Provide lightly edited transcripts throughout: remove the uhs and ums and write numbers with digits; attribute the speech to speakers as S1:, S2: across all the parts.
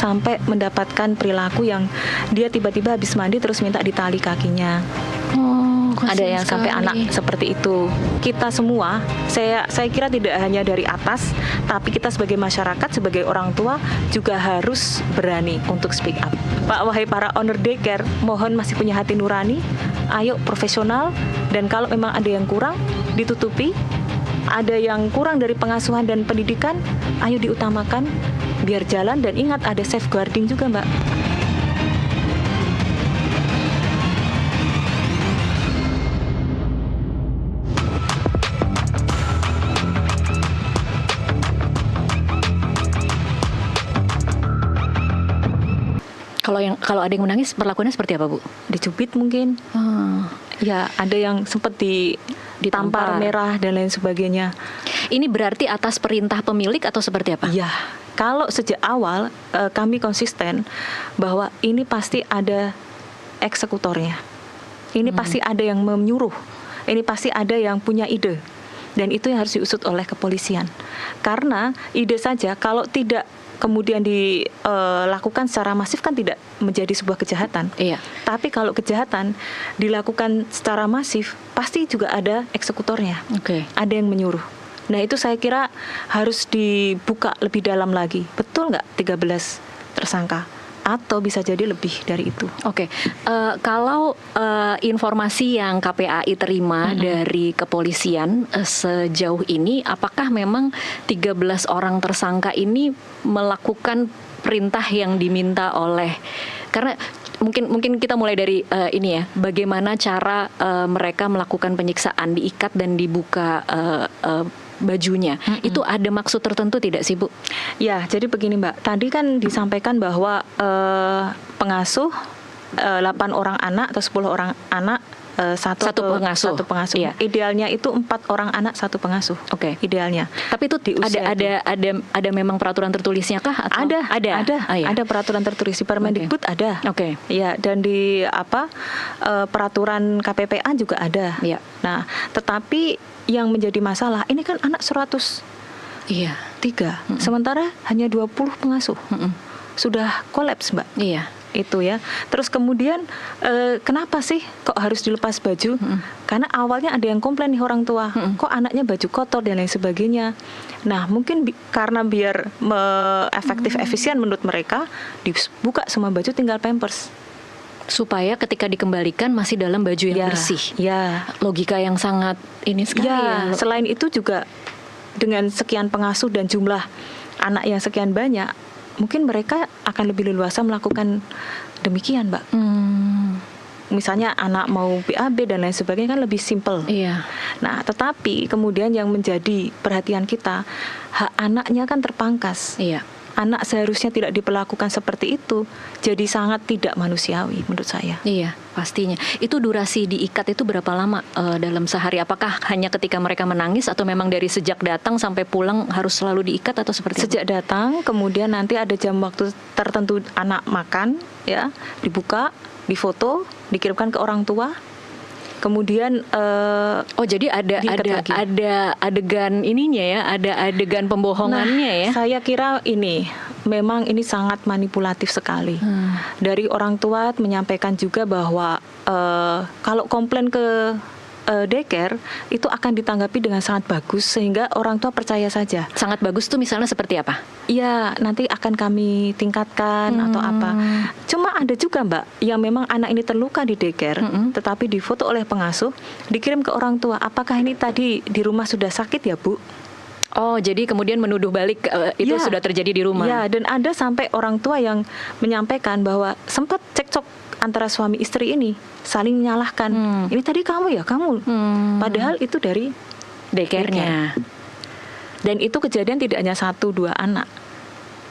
S1: sampai mendapatkan perilaku yang dia tiba-tiba habis mandi terus minta ditali kakinya. Ada yang sampai anak seperti itu. Kita semua, saya kira tidak hanya dari atas, tapi kita sebagai masyarakat, sebagai orang tua juga harus berani untuk speak up. Pak, wahai para owner daycare, mohon masih punya hati nurani, ayo profesional, dan kalau memang ada yang kurang, ditutupi. Ada yang kurang dari pengasuhan dan pendidikan, ayo diutamakan, biar jalan, dan ingat ada safeguarding juga, Mbak.
S2: Kalau ada yang menangis, perlakuannya seperti apa, Bu?
S1: Dicubit mungkin. Ya, ada yang sempat ditampar merah dan lain sebagainya.
S2: Ini berarti atas perintah pemilik atau seperti apa?
S1: Ya, kalau sejak awal kami konsisten bahwa ini pasti ada eksekutornya. Ini pasti ada yang menyuruh. Ini pasti ada yang punya ide. Dan itu yang harus diusut oleh kepolisian. Karena ide saja kalau tidak kemudian dilakukan secara masif kan tidak menjadi sebuah kejahatan.
S2: Iya.
S1: Tapi kalau kejahatan dilakukan secara masif, pasti juga ada eksekutornya.
S2: Oke.
S1: Ada yang menyuruh. Nah, itu saya kira harus dibuka lebih dalam lagi. Betul nggak 13 tersangka? Atau bisa jadi lebih dari itu.
S2: Oke. Kalau informasi yang KPAI terima dari kepolisian sejauh ini, apakah memang 13 orang tersangka ini melakukan perintah yang diminta oleh, karena mungkin kita mulai dari ini ya, bagaimana cara mereka melakukan penyiksaan, diikat dan dibuka bajunya. Itu ada maksud tertentu tidak sih, Bu?
S1: Ya, jadi begini, Mbak. Tadi kan disampaikan bahwa pengasuh 8 orang anak atau 10 orang anak satu pengasuh.
S2: Iya.
S1: Idealnya itu 4 orang anak 1 pengasuh.
S2: Oke.
S1: Idealnya.
S2: Tapi itu ada memang peraturan tertulisnya kah? Atau?
S1: Ada peraturan tertulis di Permendikbud ada.
S2: Oke.
S1: Ya, dan di peraturan KPPA juga ada.
S2: Iya.
S1: Nah, tetapi yang menjadi masalah ini kan anak 103.
S2: Iya.
S1: Sementara hanya 20 pengasuh. Sudah kolaps, Mbak.
S2: Iya.
S1: Itu ya. Terus kemudian kenapa sih kok harus dilepas baju? Karena awalnya ada yang komplain nih orang tua, kok anaknya baju kotor dan lain sebagainya. Nah, mungkin karena biar efektif efisien menurut mereka, dibuka semua baju, tinggal Pampers.
S2: Supaya ketika dikembalikan masih dalam baju yang bersih.
S1: Ya.
S2: Logika yang sangat ini sekali ya.
S1: Selain itu juga dengan sekian pengasuh dan jumlah anak yang sekian banyak, mungkin mereka akan lebih leluasa melakukan demikian, Mbak. Misalnya anak mau BAB dan lain sebagainya kan lebih simple.
S2: Iya.
S1: Nah, tetapi kemudian yang menjadi perhatian kita, hak anaknya kan terpangkas.
S2: Iya.
S1: Anak seharusnya tidak diperlakukan seperti itu, jadi sangat tidak manusiawi menurut saya.
S2: Iya, pastinya. Itu durasi diikat itu berapa lama dalam sehari? Apakah hanya ketika mereka menangis atau memang dari sejak datang sampai pulang harus selalu diikat atau seperti
S1: Sejak datang, kemudian nanti ada jam waktu tertentu anak makan, ya, dibuka, difoto, dikirimkan ke orang tua. Kemudian
S2: jadi ada adegan ininya ya, ada adegan pembohongannya ya.
S1: Saya kira memang ini sangat manipulatif sekali. Dari orang tua menyampaikan juga bahwa kalau komplain ke daycare itu akan ditanggapi dengan sangat bagus sehingga orang tua percaya saja.
S2: Sangat bagus tuh misalnya seperti apa?
S1: Ya, nanti akan kami tingkatkan atau apa. Cuma ada juga, Mbak, yang memang anak ini terluka di daycare, tetapi difoto oleh pengasuh, dikirim ke orang tua. Apakah ini tadi di rumah sudah sakit ya, Bu?
S2: Oh, jadi kemudian menuduh balik itu sudah terjadi di rumah.
S1: Ya, dan ada sampai orang tua yang menyampaikan bahwa sempat cekcok antara suami istri ini, saling menyalahkan. Ini tadi kamu ya, kamu. Padahal itu dari
S2: daycare-nya.
S1: Dan itu kejadian tidak hanya 1-2 anak.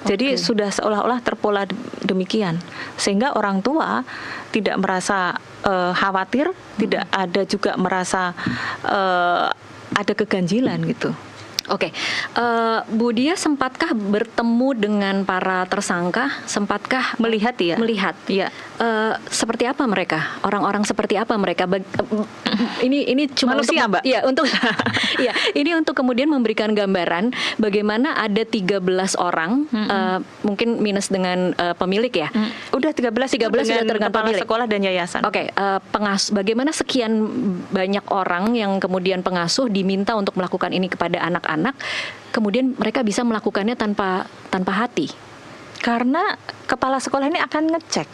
S1: Jadi sudah seolah-olah terpola demikian. Sehingga orang tua tidak merasa khawatir, tidak ada juga merasa ada keganjilan gitu.
S2: Oke, Bu Dia sempatkah bertemu dengan para tersangka? Sempatkah
S1: Melihat ya?
S2: Melihat.
S1: Iya.
S2: Seperti apa mereka? Orang-orang seperti apa mereka? Ini cuma
S1: manusia,
S2: untuk,
S1: Mbak.
S2: Ya, untuk ya, ini untuk kemudian memberikan gambaran bagaimana ada 13 orang, mungkin minus dengan pemilik ya.
S1: Udah 13
S2: sudah dengan
S1: kepala
S2: pemilik.
S1: sekolah dan yayasan.
S2: Oke, bagaimana sekian banyak orang yang kemudian pengasuh diminta untuk melakukan ini kepada anak-anak, kemudian mereka bisa melakukannya tanpa hati?
S1: Karena kepala sekolah ini akan ngecek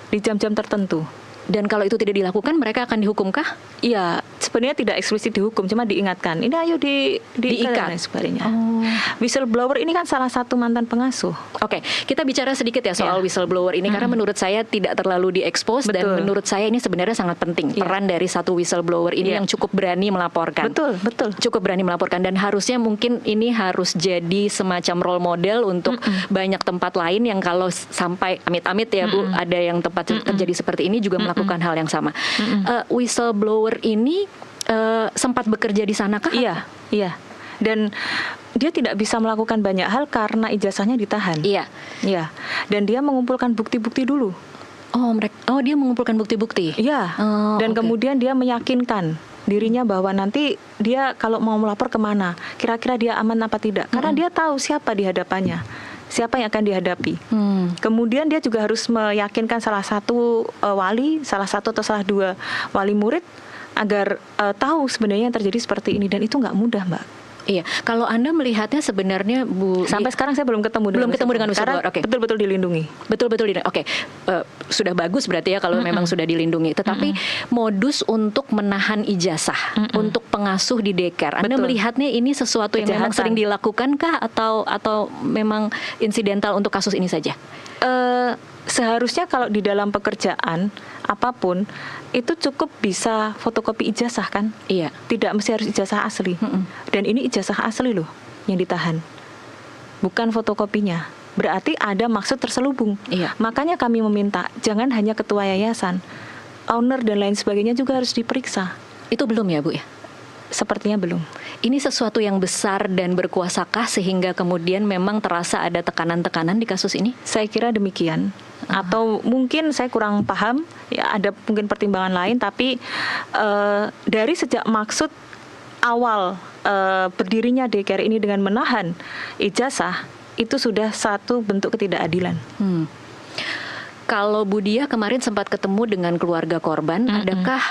S1: di jam-jam tertentu.
S2: Dan kalau itu tidak dilakukan, mereka akan dihukumkah?
S1: Iya, sebenarnya tidak eksplisit dihukum, cuma diingatkan. Ini ayo diikat dan sebagainya. Whistleblower ini kan salah satu mantan pengasuh.
S2: Oke, kita bicara sedikit ya soal whistleblower ini, karena menurut saya tidak terlalu diekspos, dan menurut saya ini sebenarnya sangat penting. Peran dari satu whistleblower ini yang cukup berani melaporkan.
S1: Betul.
S2: Cukup berani melaporkan, dan harusnya mungkin ini harus jadi semacam role model untuk banyak tempat lain yang kalau sampai amit-amit ya Bu, ada yang tempat terjadi seperti ini juga melakukan hal yang sama. Whistleblower ini sempat bekerja di sana kah?
S1: Iya. Dan dia tidak bisa melakukan banyak hal karena ijazahnya ditahan.
S2: Iya.
S1: Dan dia mengumpulkan bukti-bukti dulu.
S2: Dia mengumpulkan bukti-bukti.
S1: Iya. Dan kemudian dia meyakinkan dirinya bahwa nanti dia kalau mau melapor kemana, kira-kira dia aman apa tidak. Karena dia tahu siapa di hadapannya, siapa yang akan dihadapi. Kemudian dia juga harus meyakinkan salah satu wali, salah satu atau salah dua wali murid agar tahu sebenarnya yang terjadi seperti ini, dan itu nggak mudah, Mbak.
S2: Iya, kalau Anda melihatnya sebenarnya Bu,
S1: sampai sekarang saya belum ketemu dengan
S2: whistleblower. Oke.
S1: Betul-betul dilindungi.
S2: Betul-betul dilindungi. Oke. Sudah bagus berarti ya kalau memang sudah dilindungi. Tetapi modus untuk menahan ijazah untuk pengasuh di daycare, Anda melihatnya ini sesuatu yang memang sering dilakukan kah atau memang insidental untuk kasus ini saja?
S1: Seharusnya kalau di dalam pekerjaan apapun itu cukup bisa fotokopi ijazah kan?
S2: Iya.
S1: Tidak mesti harus ijazah asli. Dan ini ijazah asli loh yang ditahan, bukan fotokopinya. Berarti ada maksud terselubung.
S2: Iya.
S1: Makanya kami meminta jangan hanya ketua yayasan, owner dan lain sebagainya juga harus diperiksa.
S2: Itu belum ya Bu ya?
S1: Sepertinya belum.
S2: Ini sesuatu yang besar dan berkuasakah sehingga kemudian memang terasa ada tekanan-tekanan di kasus ini?
S1: Saya kira demikian. Atau mungkin saya kurang paham, ya ada mungkin pertimbangan lain, tapi dari sejak maksud awal berdirinya daycare ini dengan menahan ijazah, itu sudah satu bentuk ketidakadilan.
S2: Kalau Bu Dia kemarin sempat ketemu dengan keluarga korban, adakah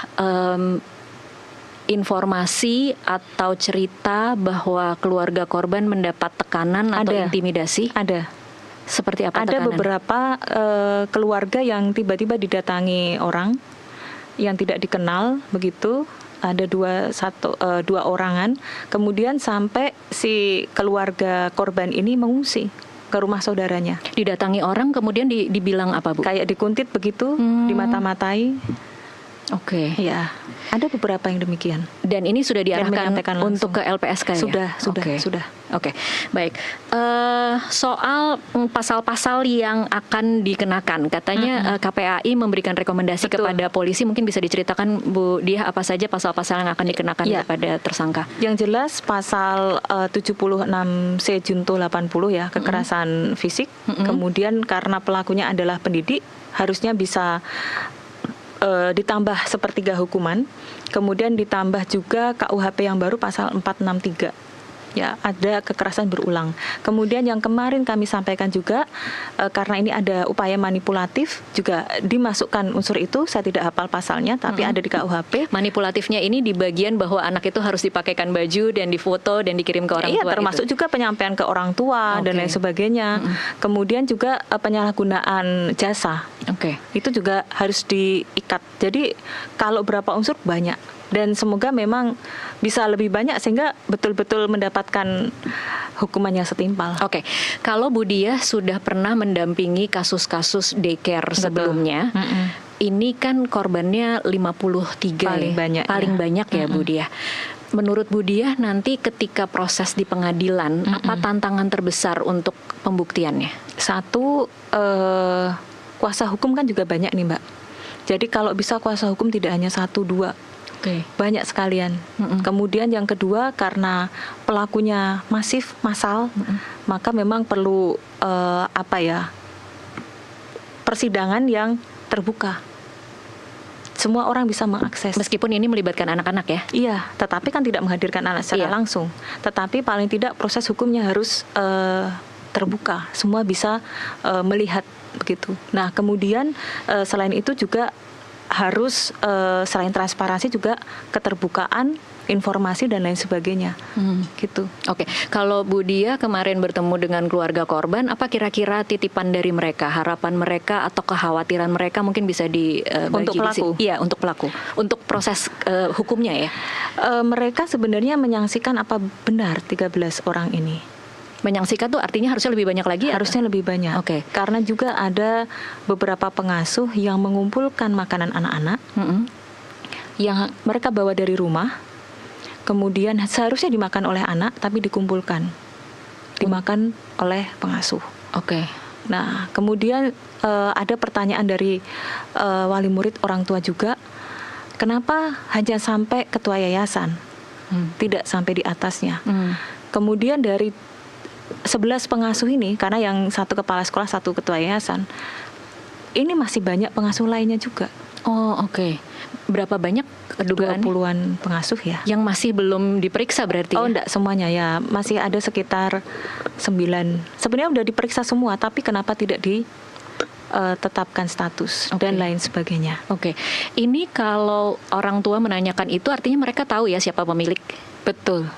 S2: informasi atau cerita bahwa keluarga korban mendapat tekanan atau intimidasi?
S1: Ada.
S2: Seperti apa
S1: tekanan? Ada beberapa keluarga yang tiba-tiba didatangi orang yang tidak dikenal begitu. Ada dua orangan. Kemudian sampai si keluarga korban ini mengungsi ke rumah saudaranya.
S2: Didatangi orang kemudian dibilang apa Bu?
S1: Kayak dikuntit begitu, dimata-matai.
S2: Oke.
S1: Ya, ada beberapa yang demikian.
S2: Dan ini sudah diarahkan untuk ke LPSK ya?
S1: Sudah.
S2: Oke, baik. Soal pasal-pasal yang akan dikenakan, katanya KPAI memberikan rekomendasi kepada polisi. Mungkin bisa diceritakan Bu Dia apa saja pasal-pasal yang akan dikenakan kepada tersangka?
S1: Yang jelas pasal 76C Junto 80 ya, kekerasan fisik. Kemudian karena pelakunya adalah pendidik, harusnya bisa ditambah sepertiga hukuman. Kemudian ditambah juga KUHP yang baru pasal 463. Ya, ada kekerasan berulang. Kemudian yang kemarin kami sampaikan juga karena ini ada upaya manipulatif juga dimasukkan unsur itu. Saya tidak hafal pasalnya, tapi ada di KUHP.
S2: Manipulatifnya ini di bagian bahwa anak itu harus dipakaikan baju dan difoto dan dikirim ke orang tua.
S1: Iya, termasuk
S2: itu
S1: juga penyampaian ke orang tua dan lain sebagainya. Kemudian juga penyalahgunaan jasa. Itu juga harus diikat. Jadi kalau berapa unsur banyak. Dan semoga memang bisa lebih banyak sehingga betul-betul mendapatkan hukuman yang setimpal.
S2: Kalau Bu Dia sudah pernah mendampingi kasus-kasus daycare sebelumnya, ini kan korbannya 53 paling banyak ya Bu Dia. Menurut Bu Dia nanti ketika proses di pengadilan, apa tantangan terbesar untuk pembuktiannya?
S1: Satu, kuasa hukum kan juga banyak nih Mbak. Jadi kalau bisa kuasa hukum tidak hanya 1, 2,
S2: Oke.
S1: Banyak sekalian. Kemudian yang kedua, karena pelakunya masif, massal, maka memang perlu persidangan yang terbuka. Semua orang bisa mengakses.
S2: Meskipun ini melibatkan anak-anak ya?
S1: Iya, tetapi kan tidak menghadirkan anak secara langsung. Tetapi paling tidak proses hukumnya harus terbuka. Semua bisa melihat begitu. Nah, kemudian selain itu juga harus selain transparansi juga keterbukaan informasi dan lain sebagainya, gitu.
S2: Oke, kalau Bu Dia kemarin bertemu dengan keluarga korban, apa kira-kira titipan dari mereka, harapan mereka atau kekhawatiran mereka mungkin bisa dibagi
S1: untuk pelaku?
S2: Iya, untuk pelaku, untuk proses hukumnya ya.
S1: Mereka sebenarnya menyaksikan apa benar 13 orang ini.
S2: Menyaksikan tuh artinya harusnya lebih banyak lagi?
S1: Harusnya lebih banyak.
S2: Oke.
S1: Karena juga ada beberapa pengasuh yang mengumpulkan makanan anak-anak yang mereka bawa dari rumah. Kemudian seharusnya dimakan oleh anak, tapi dikumpulkan, dimakan oleh pengasuh.
S2: Oke.
S1: Nah, kemudian ada pertanyaan dari wali murid, orang tua juga, kenapa hanya sampai ketua yayasan, tidak sampai di atasnya. Kemudian dari 11 pengasuh ini, karena yang satu kepala sekolah, satu ketua yayasan, ini masih banyak pengasuh lainnya juga.
S2: Oh, oke. Berapa banyak dugaan?
S1: 20-an pengasuh ya.
S2: Yang masih belum diperiksa berarti?
S1: Oh, enggak semuanya ya. Masih ada sekitar 9. Sebenarnya udah diperiksa semua, tapi kenapa tidak ditetapkan status dan lain sebagainya.
S2: Oke. Ini kalau orang tua menanyakan itu artinya mereka tahu ya siapa pemilik?
S1: Betul.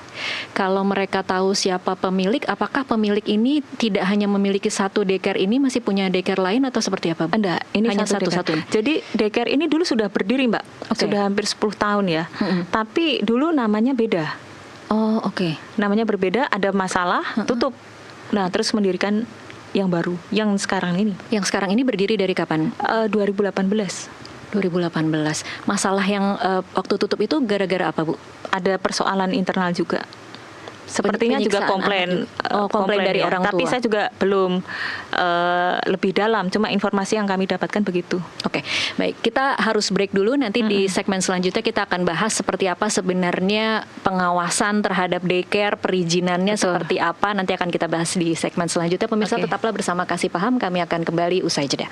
S2: Kalau mereka tahu siapa pemilik, apakah pemilik ini tidak hanya memiliki satu daycare ini, masih punya daycare lain atau seperti apa?
S1: Enggak, ini
S2: hanya satu-satunya.
S1: Jadi daycare ini dulu sudah berdiri, Mbak. Sudah hampir 10 tahun ya. Tapi dulu namanya beda.
S2: Oh, oke.
S1: Namanya berbeda, ada masalah, tutup. Nah, terus mendirikan yang baru, yang sekarang ini.
S2: Yang sekarang ini berdiri dari kapan?
S1: 2018.
S2: 2018. Masalah yang waktu tutup itu gara-gara apa, Bu?
S1: Ada persoalan internal juga. Sepertinya juga komplain
S2: dari orang tua.
S1: Tapi saya juga belum lebih dalam. Cuma informasi yang kami dapatkan begitu.
S2: Oke, baik. Kita harus break dulu. Nanti di segmen selanjutnya kita akan bahas seperti apa sebenarnya pengawasan terhadap daycare, perizinannya seperti apa. Nanti akan kita bahas di segmen selanjutnya. Pemirsa tetaplah bersama Kasih Paham. Kami akan kembali usai jeda.